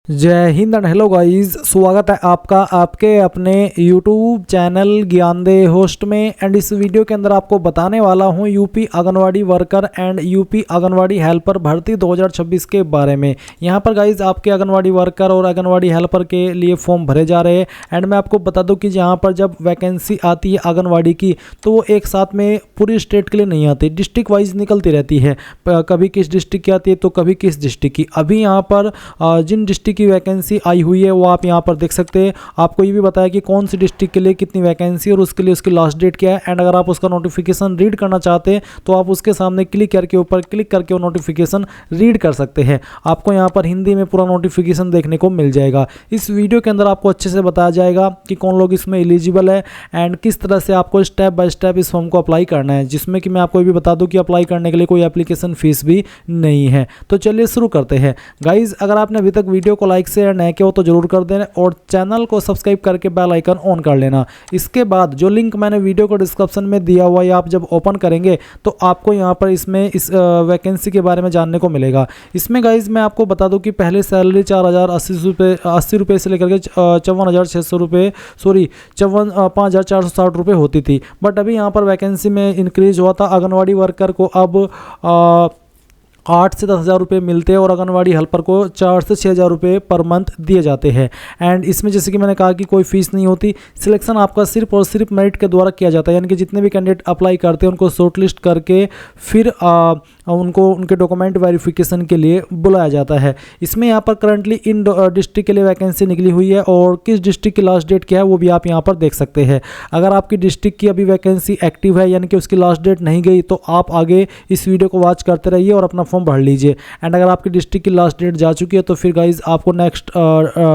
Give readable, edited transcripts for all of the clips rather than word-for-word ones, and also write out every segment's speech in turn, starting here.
जय Hind and hello guys, स्वागत है आपका आपके अपने यूट्यूब चैनल ज्ञानदे होस्ट में। एंड इस वीडियो के अंदर आपको बताने वाला हूं UP anganwadi worker and UP anganwadi helper भर्ती 2026 के बारे में। यहां पर गाइस आपके आंगनवाड़ी वर्कर और आंगनवाड़ी हेल्पर के लिए फॉर्म भरे जा रहे हैं। एंड मैं आपको बता दूं कि यहाँ पर जब वैकेंसी आती है आंगनवाड़ी की तो वो एक साथ में पूरी स्टेट के लिए नहीं आती, डिस्ट्रिक्ट वाइज निकलती रहती है। कभी किस डिस्ट्रिक्ट की आती है तो कभी किस डिस्ट्रिक्ट की। अभी यहाँ पर जिन डिस्ट्रिक्ट की वैकेंसी आई हुई है वो आप यहाँ पर देख सकते हैं। आपको ये भी बताया कि कौन सी डिस्ट्रिक्ट के लिए कितनी वैकेंसी और उसके लिए उसकी लास्ट डेट क्या है। एंड अगर आप उसका नोटिफिकेशन रीड करना चाहते हैं तो आप उसके सामने क्लिक करके ऊपर क्लिक करके वो नोटिफिकेशन रीड कर सकते हैं। आपको यहाँ पर हिंदी में पूरा नोटिफिकेशन देखने को मिल जाएगा। इस वीडियो के अंदर आपको अच्छे से बताया जाएगा कि कौन लोग इसमें एलिजिबल है एंड किस तरह से आपको स्टेप बाय स्टेप इस फॉर्म को अप्लाई करना है, जिसमें कि मैं आपको ये भी बता दूं कि अप्लाई करने के लिए कोई एप्लीकेशन फीस भी नहीं है। तो चलिए शुरू करते हैं। गाइज अगर आपने अभी तक वीडियो को लाइक शेयर नहीं किया हो तो जरूर कर देना और चैनल को सब्सक्राइब करके बेल आइकन ऑन कर लेना। इसके बाद जो लिंक मैंने वीडियो को डिस्क्रिप्शन में दिया हुआ है आप जब ओपन करेंगे तो आपको यहाँ पर इसमें इस वैकेंसी के बारे में जानने को मिलेगा। इसमें गाइज मैं आपको बता दूं कि पहले सैलरी 4,080 रुपये से लेकर के 54,600 रुपये 5,460 रुपये होती थी। बट अभी यहाँ पर वैकेंसी में इंक्रीज हुआ था। आंगनवाड़ी वर्कर को अब 8 से 10,000 रुपये मिलते हैं और आंगनवाड़ी हेल्पर को 4 से 6,000 रुपये पर मंथ दिए जाते हैं। एंड इसमें जैसे कि मैंने कहा कि कोई फीस नहीं होती। सिलेक्शन आपका सिर्फ और सिर्फ मेरिट के द्वारा किया जाता है, यानी कि जितने भी कैंडिडेट अप्लाई करते हैं उनको शॉर्टलिस्ट करके फिर उनको उनके डॉक्यूमेंट वेरिफिकेशन के लिए बुलाया जाता है। इसमें यहाँ पर करंटली इन डिस्ट्रिक्ट के लिए वैकेंसी निकली हुई है और किस डिस्ट्रिक्ट की लास्ट डेट क्या है वो भी आप यहाँ पर देख सकते हैं। अगर आपकी डिस्ट्रिक्ट की अभी वैकेंसी एक्टिव है यानी कि उसकी लास्ट डेट नहीं गई तो आप आगे इस वीडियो को वॉच करते रहिए और अपना फॉर्म भर लीजिए। एंड अगर आपकी डिस्ट्रिक्ट की लास्ट डेट जा चुकी है तो फिर गाइज आपको नेक्स्ट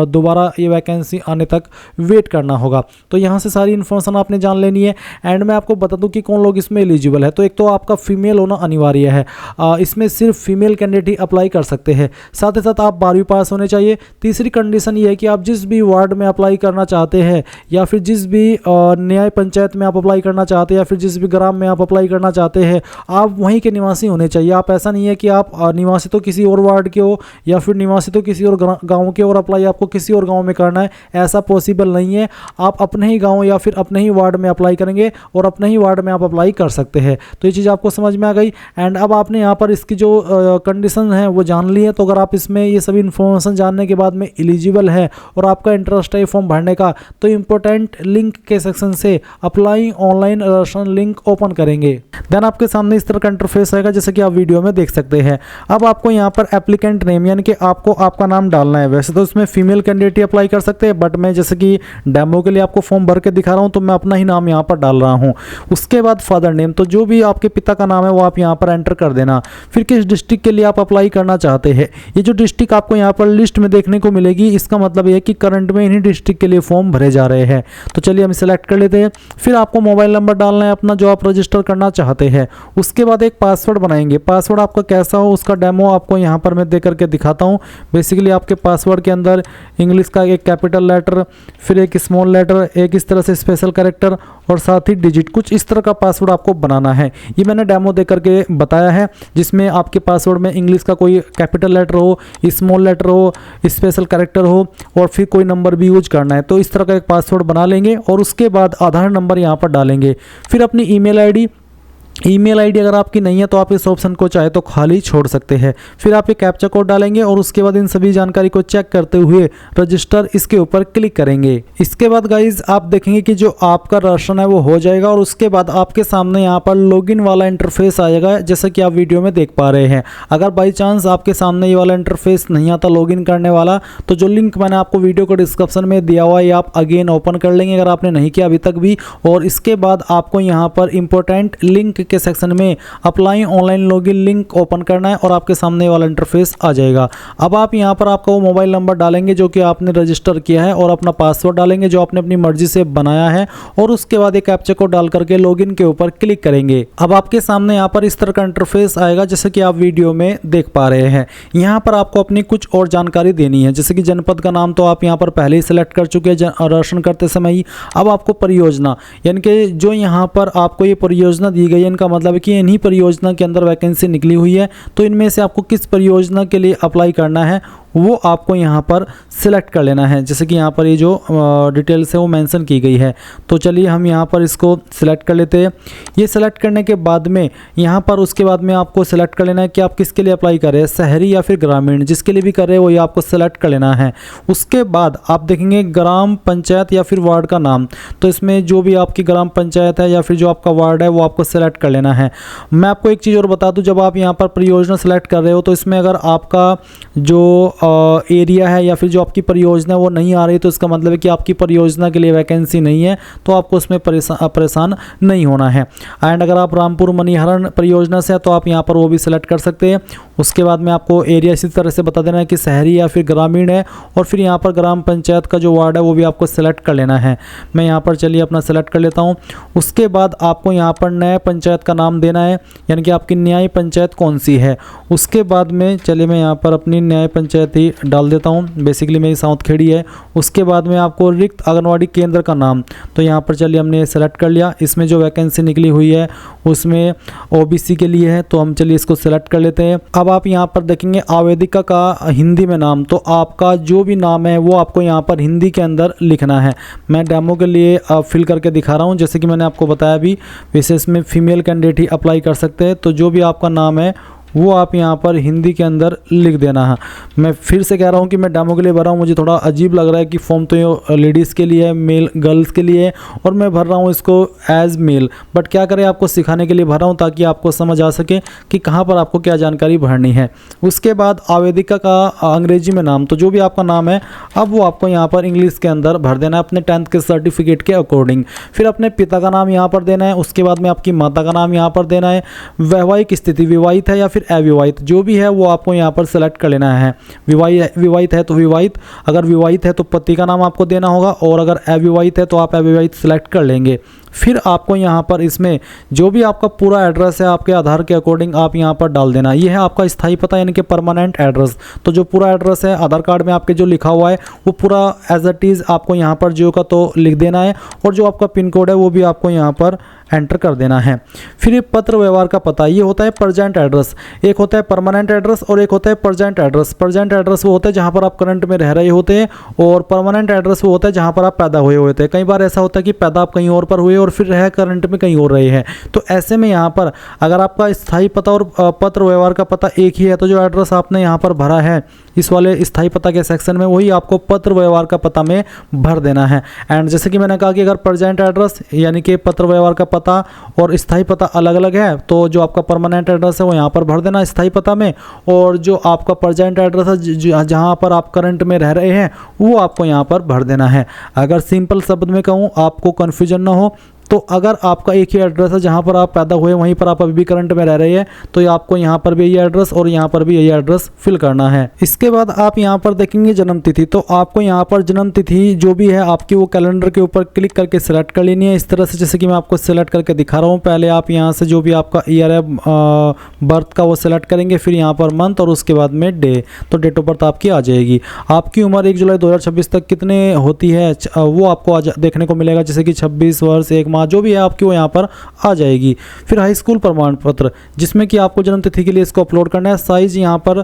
दोबारा ये वैकेंसी आने तक वेट करना होगा। तो यहाँ से सारी इन्फॉर्मेशन आपने जान लेनी है। एंड मैं आपको बता दूं कि कौन लोग इसमें एलिजिबल है। तो एक तो आपका फीमेल होना अनिवार्य है, इसमें सिर्फ फीमेल कैंडिडेट ही अप्लाई कर सकते हैं। साथ ही साथ आप 12वीं पास होने चाहिए। तीसरी कंडीशन ये है कि आप जिस भी वार्ड में अप्लाई करना चाहते हैं या फिर जिस भी न्याय पंचायत में आप अप्लाई करना चाहते हैं या फिर जिस भी ग्राम में आप अप्लाई करना चाहते हैं आप वहीं के निवासी होने चाहिए। आप ऐसा नहीं है कि आप निवासी तो किसी और वार्ड के हो या फिर निवासी तो किसी और गांव के और अप्लाई आपको किसी और गांव में करना है, ऐसा पॉसिबल नहीं है। आप अपने ही गांव या फिर अपने ही वार्ड में अप्लाई करेंगे और अपने ही वार्ड में आप अप्लाई कर सकते हैं। तो ये चीज़ आपको समझ में आ गई। एंड अब आपने यहाँ पर इसकी जो कंडीशन है वो जान ली है। तो अगर आप इसमें ये सभी इन्फॉर्मेशन जानने के बाद में एलिजिबल है और आपका इंटरेस्ट है फॉर्म भरने का तो इंपॉर्टेंट लिंक के सेक्शन से apply online registration link open करेंगे। देन आपके सामने इस तरह का इंटरफेस आएगा जैसे कि आप वीडियो में देख सकते हैं। अब आपको यहाँ पर एप्लीकेंट नेम यानी कि आपको आपका नाम डालना है। वैसे तो इसमें फीमेल कैंडिडेट ही अप्लाई कर सकते हैं बट मैं जैसे कि डेमो के लिए आपको फॉर्म भर के दिखा रहा हूँ तो मैं अपना ही नाम यहाँ पर डाल रहा हूँ। उसके बाद फादर नेम, तो जो भी आपके पिता का नाम है वो आप यहाँ पर एंटर कर देना। फिर किस डिस्ट्रिक्ट के लिए आप अप्लाई करना चाहते हैं, ये जो डिस्ट्रिक्ट आपको यहाँ पर लिस्ट में देखने को मिलेगी इसका मतलब ये है कि करंट में इन्हीं डिस्ट्रिक्ट के लिए फॉर्म भरे जा रहे हैं। तो चलिए हम सिलेक्ट कर लेते हैं। फिर आपको मोबाइल नंबर डालना है अपना जो आप रजिस्टर करना चाहते हैं। उसके बाद एक पासवर्ड बनाएंगे। पासवर्ड आपका कैसा हो उसका डेमो आपको यहाँ पर मैं दे करके दिखाता हूँ। बेसिकली आपके पासवर्ड के अंदर इंग्लिश का एक कैपिटल लेटर, फिर एक स्मॉल लेटर, एक इस तरह से स्पेशल कैरेक्टर और साथ ही डिजिट, कुछ इस तरह का पासवर्ड आपको बनाना है। ये मैंने डेमो दे करके बताया है जिसमें आपके पासवर्ड में इंग्लिश का कोई कैपिटल लेटर हो, स्मॉल लेटर हो, स्पेशल कैरेक्टर हो और फिर कोई नंबर भी यूज करना है। तो इस तरह का एक पासवर्ड बना लेंगे और उसके बाद आधार नंबर यहाँ पर डालेंगे। फिर अपनी ईमेल आईडी अगर आपकी नहीं है तो आप इस ऑप्शन को चाहे तो खाली छोड़ सकते हैं। फिर आप ये कैप्चा कोड डालेंगे और उसके बाद इन सभी जानकारी को चेक करते हुए रजिस्टर इसके ऊपर क्लिक करेंगे। इसके बाद गाइज आप देखेंगे कि जो आपका रजिस्ट्रेशन है वो हो जाएगा और उसके बाद आपके सामने यहाँ पर लॉगिन वाला इंटरफेस आएगा जैसा कि आप वीडियो में देख पा रहे हैं। अगर बाई चांस आपके सामने ये वाला इंटरफेस नहीं आता लॉगिन करने वाला तो जो लिंक मैंने आपको वीडियो को डिस्क्रिप्शन में दिया हुआ है आप अगेन ओपन कर लेंगे अगर आपने नहीं किया अभी तक भी। और इसके बाद आपको यहाँ पर इंपॉर्टेंट लिंक के सेक्शन में apply online login link open करना है और आपके सामने वाला इंटरफेस आ जाएगा। अब आप यहाँ पर आपका वो मोबाइल नंबर डालेंगे जो कि आपने रजिस्टर किया है और अपना पासवर्ड डालेंगे जो आपने अपनी मर्जी से बनाया है और उसके बाद एक कैप्चा कोड डाल करके लॉगिन के ऊपर क्लिक करेंगे। अब आपके सामने यहाँ पर इस तरह का इंटरफेस आएगा जैसे कि आप वीडियो में देख पा रहे हैं। यहाँ पर आपको अपनी कुछ और जानकारी देनी है जैसे कि जनपद का नाम तो आप यहाँ पर पहले ही सिलेक्ट कर चुके हैं रजिस्ट्रेशन करते समय ही। अब आपको परियोजना यानी कि जो यहाँ पर आपको ये परियोजना दी गई है इनका मतलब है कि इन्हीं परियोजना के अंदर वैकेंसी निकली हुई है तो इनमें से आपको किस परियोजना के लिए अप्लाई करना है वो आपको यहाँ पर सिलेक्ट कर लेना है। जैसे कि यहाँ पर ये जो डिटेल्स है वो मेंशन की गई है। तो चलिए हम यहाँ पर इसको सिलेक्ट कर लेते हैं। ये सिलेक्ट करने के बाद में यहाँ पर उसके बाद में आपको सिलेक्ट कर लेना है कि आप किसके लिए अप्लाई कर रहे हैं, शहरी या फिर ग्रामीण। जिसके लिए भी कर रहे हैं वो ये आपको सिलेक्ट कर लेना है। उसके बाद आप देखेंगे ग्राम पंचायत या फिर वार्ड का नाम, तो इसमें जो भी आपकी ग्राम पंचायत है या फिर जो आपका वार्ड है वो आपको सिलेक्ट कर लेना है। मैं आपको एक चीज़ और बता दूं, जब आप यहाँ पर परियोजना सेलेक्ट कर रहे हो तो इसमें अगर आपका जो एरिया है या फिर जो आपकी परियोजना वो नहीं आ रही तो इसका मतलब है कि आपकी परियोजना के लिए वैकेंसी नहीं है, तो आपको उसमें परेशान नहीं होना है। एंड अगर आप रामपुर मणिहरण परियोजना से है तो आप यहाँ पर वो भी सिलेक्ट कर सकते हैं। उसके बाद में आपको एरिया इसी तरह से बता देना है कि शहरी या फिर ग्रामीण है, और फिर यहाँ पर ग्राम पंचायत का जो वार्ड है वो भी आपको सेलेक्ट कर लेना है। मैं यहाँ पर चलिए अपना सेलेक्ट कर लेता हूँ। उसके बाद आपको यहाँ पर न्याय पंचायत का नाम देना है, यानी कि आपकी न्याय पंचायत कौन सी है। उसके बाद में चलिए मैं यहाँ पर अपनी न्याय पंचायत ही डाल देता हूँ, बेसिकली मेरी साउथखेड़ी है। उसके बाद में आपको रिक्त आंगनवाड़ी केंद्र का नाम, तो यहाँ पर चलिए हमने सेलेक्ट कर लिया। इसमें जो वैकेंसी निकली हुई है उसमें ओबीसी के लिए है, तो हम चलिए इसको सेलेक्ट कर लेते हैं। अब आप यहाँ पर देखेंगे आवेदिका का हिंदी में नाम, तो आपका जो भी नाम है वो आपको यहाँ पर हिंदी के अंदर लिखना है। मैं डेमो के लिए फिल करके दिखा रहा हूँ। जैसे कि मैंने आपको बताया भी, वैसे इसमें फीमेल कैंडिडेट ही अप्लाई कर सकते हैं। तो जो भी आपका नाम है वो आप यहाँ पर हिंदी के अंदर लिख देना है। मैं फिर से कह रहा हूँ कि मैं डेमो के लिए भर रहा हूँ, मुझे थोड़ा अजीब लग रहा है कि फॉर्म तो ये लेडीज़ के लिए है, मेल गर्ल्स के लिए है, और मैं भर रहा हूँ इसको एज मेल। बट क्या करें, आपको सिखाने के लिए भर रहा हूँ ताकि आपको समझ आ सके कि कहाँ पर आपको क्या जानकारी भरनी है। उसके बाद आवेदिका का अंग्रेजी में नाम, तो जो भी आपका नाम है अब वो आपको यहाँ पर इंग्लिश के अंदर भर देना है अपने 10th के सर्टिफिकेट के अकॉर्डिंग। फिर अपने पिता का नाम यहाँ पर देना है। उसके बाद में आपकी माता का नाम यहाँ पर देना है। वैवाहिक स्थिति विवाहित है या फिर अविवाहित, जो भी है वो आपको यहाँ पर सेलेक्ट कर लेना है। विवाहित है तो विवाहित, अगर विवाहित है तो पति का नाम आपको देना होगा, और अगर अविवाहित है तो आप अविवाहित सेलेक्ट कर लेंगे। फिर आपको यहाँ पर इसमें जो भी आपका पूरा एड्रेस है आपके आधार के अकॉर्डिंग आप यहाँ पर डाल देना। ये है आपका स्थायी पता, यानी कि परमानेंट एड्रेस। तो जो पूरा एड्रेस है आधार कार्ड में आपके जो लिखा हुआ है वो पूरा एज इट इज़ आपको यहाँ पर जियो का तो लिख देना है, और जो आपका पिन कोड है वो भी आपको यहाँ पर एंटर कर देना है। फिर ये पत्र व्यवहार का पता, ये होता है प्रेजेंट एड्रेस। एक होता है परमानेंट एड्रेस और एक होता है प्रेजेंट एड्रेस। प्रेजेंट एड्रेस वो होता है जहाँ पर आप करंट में रह रहे होते हैं, और परमानेंट एड्रेस वो होता है जहाँ पर आप पैदा हुए होते हैं। कई बार ऐसा होता है कि पैदा आप कहीं और पर हुए और फिर रह करंट में कहीं और रहे हैं। तो ऐसे में यहाँ पर अगर आपका स्थायी पता और पत्र व्यवहार का पता एक ही है तो जो एड्रेस आपने यहाँ पर भरा है इस वाले स्थायी पता के सेक्शन में वही आपको पत्र व्यवहार का पता में भर देना है। एंड जैसे कि मैंने कहा कि अगर प्रेजेंट एड्रेस यानी कि पत्र व्यवहार का पता और स्थायी पता अलग अलग है तो जो आपका परमानेंट एड्रेस है वो यहाँ पर भर देना स्थायी पता में, और जो आपका प्रेजेंट एड्रेस है जहाँ पर आप करंट में रह रहे हैं वो आपको यहाँ पर भर देना है। अगर सिंपल शब्द में कहूँ आपको कन्फ्यूजन ना हो, तो अगर आपका एक ही एड्रेस है जहाँ पर आप पैदा हुए वहीं पर आप अभी भी करंट में रह रहे हैं तो आपको यहाँ पर भी यही एड्रेस और यहाँ पर भी यही एड्रेस फिल करना है। इसके बाद आप यहाँ पर देखेंगे जन्म तिथि, तो आपको यहाँ पर जन्म तिथि जो भी है आपकी वो कैलेंडर के ऊपर क्लिक करके सिलेक्ट कर लेनी है इस तरह से, जैसे कि मैं आपको सिलेक्ट करके दिखा रहा हूँ। पहले आप यहाँ से जो भी आपका ईयर है बर्थ का वो सिलेक्ट करेंगे, फिर यहाँ पर मंथ और उसके बाद में डे, तो डेट ऑफ बर्थ आपकी आ जाएगी। आपकी उम्र 1 जुलाई 2026 तक कितने होती है वो आपको देखने को मिलेगा, जैसे कि 26 वर्ष 1 माह जो भी है आपकी वो यहाँ पर आ जाएगी। फिर हाई स्कूल प्रमाण पत्र जिसमें कि आपको जन्म तिथि के लिए इसको अपलोड करना है। साइज यहाँ पर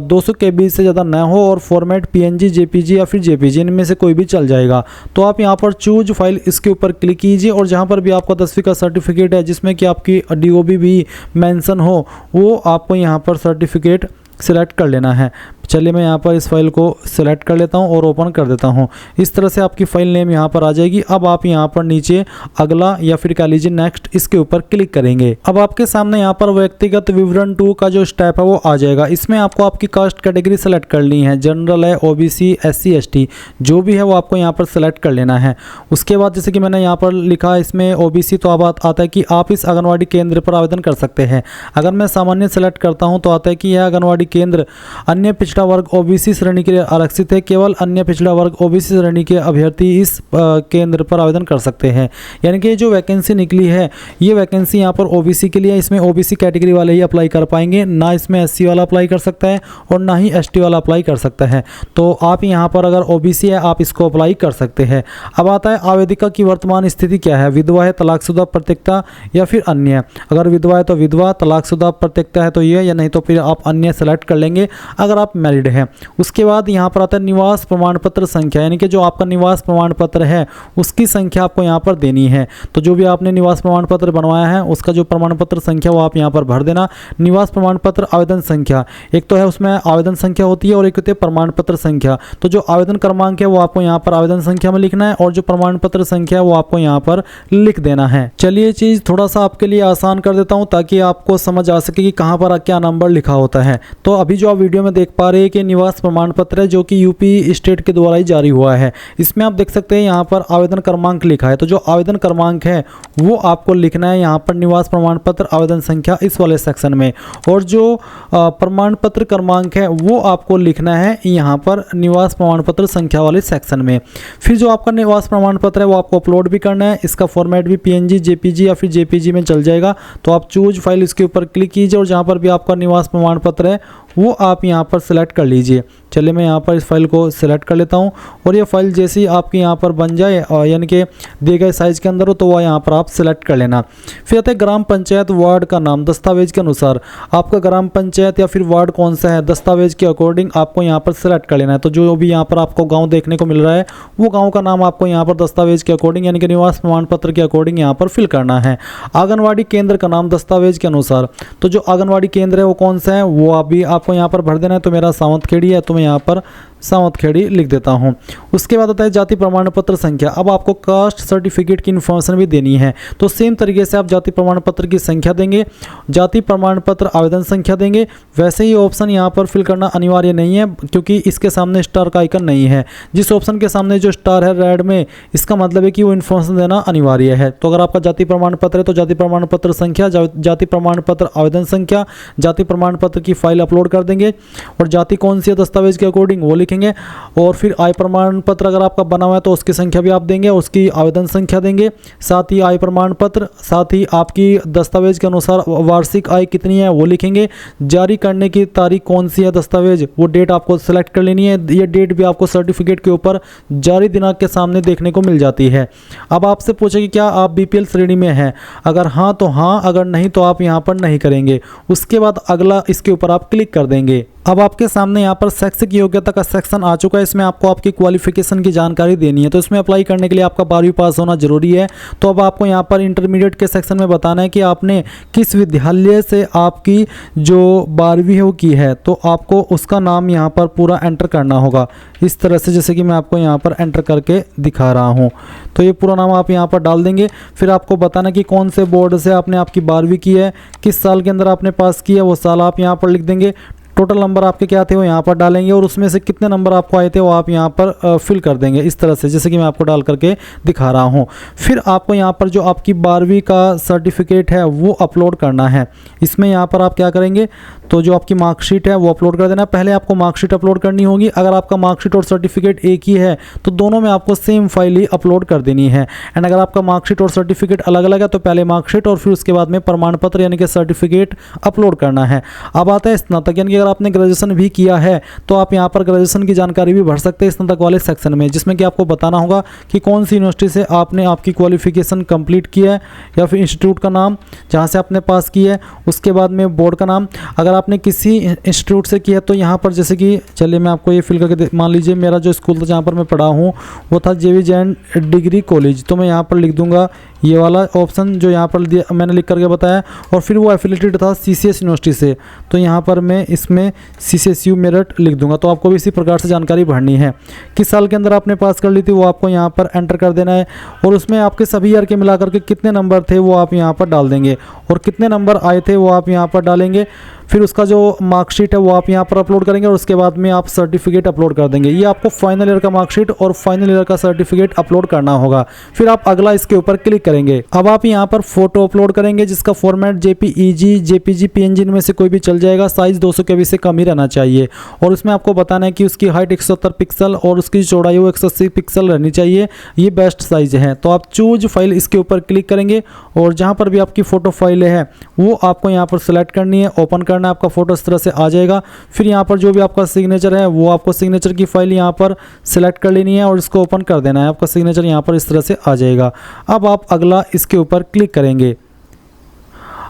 200 KB से ज़्यादा न हो, और फॉर्मेट PNG JPG या फिर JPG इनमें से कोई भी चल जाएगा। तो आप यहाँ पर चूज फाइल इसके ऊपर क्लिक कीजिए, और जहाँ पर भी आपका 10वीं का सर्टिफिकेट है जिसमें कि आपकी DOB भी मेंशन हो वो आपको यहाँ पर सर्टिफिकेट सिलेक्ट कर लेना है। चलिए मैं यहाँ पर इस फाइल को सिलेक्ट कर लेता हूँ और ओपन कर देता हूँ। इस तरह से आपकी फाइल नेम यहाँ पर आ जाएगी। अब आप यहाँ पर नीचे अगला या फिर कह लीजिए नेक्स्ट इसके ऊपर क्लिक करेंगे। अब आपके सामने यहाँ पर व्यक्तिगत विवरण 2 का जो स्टेप है वो आ जाएगा। इसमें आपको आपकी कास्ट कैटेगरी सेलेक्ट करनी है, जनरल है, OBC SC ST जो भी है वो आपको यहाँ पर सेलेक्ट कर लेना है। उसके बाद जैसे कि मैंने यहाँ पर लिखा इसमें OBC, तो अब आता है कि आप इस आंगनवाड़ी केंद्र पर आवेदन कर सकते हैं। अगर मैं सामान्य सेलेक्ट करता हूँ तो आता है कि यह आंगनवाड़ी केंद्र अन्य पिछड़ा वर्ग OBC श्रेणी के लिए आरक्षित है, केवल अन्य पिछड़ा वर्ग OBC श्रेणी के अभ्यर्थी इस केंद्र पर आवेदन कर सकते हैं। यानी कि जो वैकेंसी निकली है ये वैकेंसी यहाँ पर OBC के लिए, इसमें OBC कैटेगरी वाले ही अप्लाई कर पाएंगे, ना इसमें SC वाला अप्लाई कर सकता है और ना ही ST वाला अप्लाई कर सकता है। तो आप यहाँ पर अगर OBC है आप इसको अप्लाई कर सकते हैं। अब आता है आवेदिका की वर्तमान स्थिति क्या है, विधवा है, तलाकशुदा, प्रत्येकता या फिर अन्य। अगर विधवा है तो विधवा, तलाकशुदा, प्रत्येकता है तो ये, या नहीं तो फिर आप अन्य सेलेक्ट कर लेंगे। अगर आप अनमैरिड है। उसके बाद यहाँ पर आता है निवास प्रमाण पत्र संख्या, यानी कि जो आपका निवास प्रमाण पत्र है उसकी संख्या आपको यहाँ पर देनी है। तो जो भी आपने निवास प्रमाण पत्र बनवाया है उसका जो प्रमाण पत्र संख्या वो आप यहाँ पर भर देना। निवास प्रमाण पत्र आवेदन संख्या, एक तो है उसमें आवेदन संख्या होती है और एक होती है प्रमाण पत्र संख्या। तो जो आवेदन क्रमांक है वो आपको यहाँ पर आवेदन संख्या में लिखना है और जो प्रमाण पत्र संख्या है वो आपको यहाँ पर लिख देना है। चलिए ये चीज़ थोड़ा सा आपके लिए आसान कर देता हूँ ताकि आपको समझ आ सके कि कहाँ पर क्या नंबर लिखा होता है। तो अभी जो आप वीडियो में देख पा रहे हैं कि निवास प्रमाण पत्र है जो कि यूपी स्टेट के द्वारा ही जारी हुआ है, इसमें आप देख सकते हैं यहाँ पर आवेदन क्रमांक लिखा है। तो जो आवेदन क्रमांक है वो आपको लिखना है यहाँ पर निवास प्रमाण पत्र आवेदन संख्या इस वाले सेक्शन में, और जो प्रमाण पत्र क्रमांक है वो आपको लिखना है यहाँ पर निवास प्रमाण पत्र संख्या वाले सेक्शन में। फिर जो आपका निवास प्रमाण पत्र है वो आपको अपलोड भी करना है। इसका फॉर्मेट भी PNG, JPG या फिर JPG में चल जाएगा। तो आप चूज फाइल इसके ऊपर क्लिक कीजिए और जहाँ पर भी आपका निवास प्रमाण पत्र है वो आप यहाँ पर सिलेक्ट कर लीजिए। चलिए मैं यहाँ पर इस फाइल को सिलेक्ट कर लेता हूँ और ये फाइल जैसी आपकी यहाँ पर बन जाए यानी कि दिए गए साइज़ के अंदर हो तो वह यहाँ पर आप सिलेक्ट कर लेना। फिर आता है ग्राम पंचायत वार्ड का नाम दस्तावेज के अनुसार। आपका ग्राम पंचायत या फिर वार्ड कौन सा है दस्तावेज के अकॉर्डिंग आपको यहाँ पर सिलेक्ट कर लेना है। तो जो भी यहाँ पर आपको गाँव देखने को मिल रहा है वो गाँव का नाम आपको यहाँ पर दस्तावेज के अकॉर्डिंग यानी कि निवास प्रमाण पत्र के अकॉर्डिंग यहाँ पर फिल करना है। आंगनवाड़ी केंद्र का नाम दस्तावेज के अनुसार, तो जो आंगनवाड़ी केंद्र है वो कौन सा है वो अभी आपको यहाँ पर भर देना है। तो मेरा सावंतखेड़ी है तो मैं यहाँ पर सावंतखेड़ी लिख देता हूँ। उसके बाद आता है जाति प्रमाण पत्र संख्या। अब आपको कास्ट सर्टिफिकेट की इन्फॉर्मेशन भी देनी है। तो सेम तरीके से आप जाति प्रमाण पत्र की संख्या देंगे, जाति प्रमाण पत्र आवेदन संख्या देंगे। वैसे ही ऑप्शन यहाँ पर फिल करना अनिवार्य नहीं है क्योंकि इसके सामने स्टार का आइकन नहीं है। जिस ऑप्शन के सामने जो स्टार है रेड में, इसका मतलब है कि वो इन्फॉर्मेशन देना अनिवार्य है। तो अगर आपका जाति प्रमाण पत्र है तो जाति प्रमाण पत्र संख्या, जाति प्रमाण पत्र आवेदन संख्या, जाति प्रमाण पत्र की फाइल अपलोड कर देंगे और जाति कौन सी है दस्तावेज के अकॉर्डिंग वो लिखेंगे। और फिर आय प्रमाण पत्र अगर आपका बना हुआ है तो उसकी संख्या भी आप देंगे, उसकी आवेदन संख्या देंगे, साथ ही आय प्रमाण पत्र, साथ ही आपकी दस्तावेज के अनुसार वार्षिक आय कितनी है वो लिखेंगे। जारी करने की तारीख कौन सी है दस्तावेज वो डेट आपको सेलेक्ट कर लेनी है। ये डेट भी आपको सर्टिफिकेट के ऊपर जारी दिनांक के सामने देखने को मिल जाती है। अब आपसे पूछे कि क्या आप BPL श्रेणी में हैं, अगर हाँ तो हाँ, अगर नहीं तो आप यहाँ पर नहीं करेंगे। उसके बाद अगला इसके ऊपर आप क्लिक कर देंगे। अब आपके सामने यहाँ पर शैक्षिक योग्यता का सेक्शन आ चुका है। इसमें आपको आपकी क्वालिफिकेशन की जानकारी देनी है। तो इसमें अप्लाई करने के लिए आपका 12वीं पास होना जरूरी है। तो अब आपको यहाँ पर इंटरमीडिएट के सेक्शन में बताना है कि आपने किस विद्यालय से आपकी जो 12वीं है वो की है। तो आपको उसका नाम यहाँ पर पूरा एंटर करना होगा इस तरह से, जैसे कि मैं आपको यहाँ पर एंटर करके दिखा रहा हूँ। तो ये पूरा नाम आप यहाँ पर डाल देंगे। फिर आपको बताना कि कौन से बोर्ड से आपने आपकी 12वीं की है, किस साल के अंदर आपने पास किया वो साल आप यहाँ पर लिख देंगे। टोटल नंबर आपके क्या थे वो यहाँ पर डालेंगे और उसमें से कितने नंबर आपको आए थे वो आप यहाँ पर फिल कर देंगे इस तरह से, जैसे कि मैं आपको डाल करके दिखा रहा हूँ। फिर आपको यहाँ पर जो आपकी 12वीं का सर्टिफिकेट है वो अपलोड करना है। इसमें यहाँ पर आप क्या करेंगे तो जो आपकी मार्कशीट है वो अपलोड कर देना। पहले आपको मार्कशीट अपलोड करनी होगी। अगर आपका मार्कशीट और सर्टिफिकेट एक ही है तो दोनों में आपको सेम फाइल ही अपलोड कर देनी है। एंड अगर आपका मार्कशीट और सर्टिफिकेट अलग अलग है तो पहले मार्कशीट और फिर उसके बाद में प्रमाण पत्र यानी कि सर्टिफिकेट अपलोड करना है। अब आता है स्नातक, यानी कि अगर आपने ग्रेजुएशन भी किया है तो आप यहाँ पर ग्रेजुएशन की जानकारी भी भर सकते हैं स्नातक वाले सेक्शन में, जिसमें कि आपको बताना होगा कि कौन सी यूनिवर्सिटी से आपने आपकी क्वालिफिकेशन कंप्लीट की है या फिर इंस्टीट्यूट का नाम जहाँ से आपने पास की है, उसके बाद में बोर्ड का नाम। अगर आपने किसी इंस्टीट्यूट से किया है तो यहाँ पर जैसे कि चलिए मैं आपको ये फिल करके मान लीजिए मेरा जो स्कूल था जहाँ पर मैं पढ़ा हूँ वो था JV जैन डिग्री कॉलेज। तो मैं यहाँ पर लिख दूंगा ये वाला ऑप्शन जो यहाँ पर मैंने लिख करके बताया। और फिर वो एफिलेटेड था CCS यूनिवर्सिटी से, तो यहाँ पर मैं इसमें CCSU मेरठ लिख दूंगा। तो आपको भी इसी प्रकार से जानकारी भरनी है। किस साल के अंदर आपने पास कर ली थी वो आपको यहाँ पर एंटर कर देना है और उसमें आपके सभी ईयर के मिलाकर के कितने नंबर थे वो आप यहाँ पर डाल देंगे और कितने नंबर आए थे वो आप यहाँ पर डालेंगे। फिर उसका जो मार्कशीट है वो आप यहाँ पर अपलोड करेंगे और उसके बाद में आप सर्टिफिकेट अपलोड कर देंगे। ये आपको फाइनल ईयर का मार्कशीट और फाइनल ईयर का सर्टिफिकेट अपलोड करना होगा। फिर आप अगला इसके ऊपर क्लिक करेंगे। अब आप यहाँ पर फोटो अपलोड करेंगे जिसका फॉर्मेट JPEG, JPG, PNG इनमें से कोई भी चल जाएगा। साइज 200 KB से कम ही रहना चाहिए और उसमें आपको बताना है कि उसकी हाइट 170 पिक्सल और उसकी चौड़ाई वो 180 पिक्सल रहनी चाहिए। ये बेस्ट साइज है। तो आप चूज फाइल इसके ऊपर क्लिक करेंगे और जहाँ पर भी आपकी फ़ोटो फाइल है वो आपको यहाँ पर सेलेक्ट करनी है, ओपन करना है। आपका फ़ोटो इस तरह से आ जाएगा। फिर यहाँ पर जो भी आपका सिग्नेचर है वो आपको सिग्नेचर की फाइल यहाँ पर सेलेक्ट कर लेनी है और इसको ओपन कर देना है। आपका सिग्नेचर यहाँ पर इस तरह से आ जाएगा। अब आप अगला इसके ऊपर क्लिक करेंगे।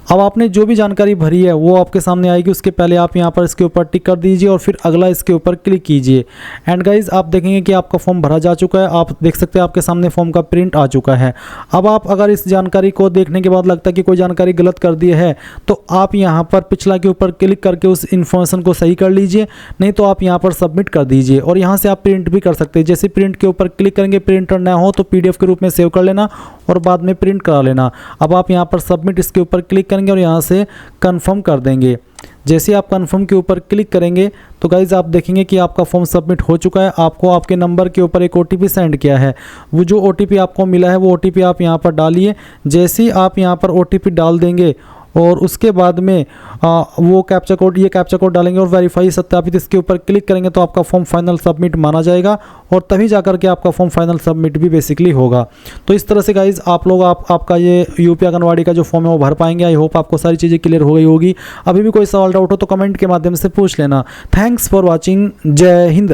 अब आपने जो भी जानकारी भरी है वो आपके सामने आएगी, उसके पहले आप यहाँ पर इसके ऊपर टिक कर दीजिए और फिर अगला इसके ऊपर क्लिक कीजिए। एंड गाइज आप देखेंगे कि आपका फॉर्म भरा जा चुका है। आप देख सकते हैं आपके सामने फॉर्म का प्रिंट आ चुका है। अब आप अगर इस जानकारी को देखने के बाद लगता है कि कोई जानकारी गलत कर दी है तो आप यहाँ पर पिछला के ऊपर क्लिक करके उस इन्फॉर्मेशन को सही कर लीजिए, नहीं तो आप यहाँ पर सबमिट कर दीजिए। और यहाँ से आप प्रिंट भी कर सकते हैं। जैसे प्रिंट के ऊपर क्लिक करेंगे, प्रिंटर ना हो तो PDF के रूप में सेव कर लेना और बाद में प्रिंट करा लेना। अब आप यहाँ पर सबमिट इसके ऊपर क्लिक करेंगे और यहाँ से कंफर्म कर देंगे। जैसे आप कंफर्म के ऊपर क्लिक करेंगे तो गाइज आप देखेंगे कि आपका फॉर्म सबमिट हो चुका है। आपको आपके नंबर के ऊपर एक OTP सेंड किया है। वो जो OTP आपको मिला है वो OTP आप यहाँ पर डालिए। जैसे ही आप यहाँ पर OTP डाल देंगे और उसके बाद में वो कैप्चा कोड डालेंगे और वेरीफाई सत्यापित इसके ऊपर क्लिक करेंगे तो आपका फॉर्म फाइनल सबमिट माना जाएगा और तभी जाकर के आपका फॉर्म फाइनल सबमिट भी बेसिकली होगा। तो इस तरह से गाइज आप लोग आपका ये UP आंगनवाड़ी का जो फॉर्म है वो भर पाएंगे। आई होप आपको सारी चीज़ें क्लियर हो गई होगी। अभी भी कोई सवाल डाउट हो तो कमेंट के माध्यम से पूछ लेना। Thanks for watching. जय हिंद।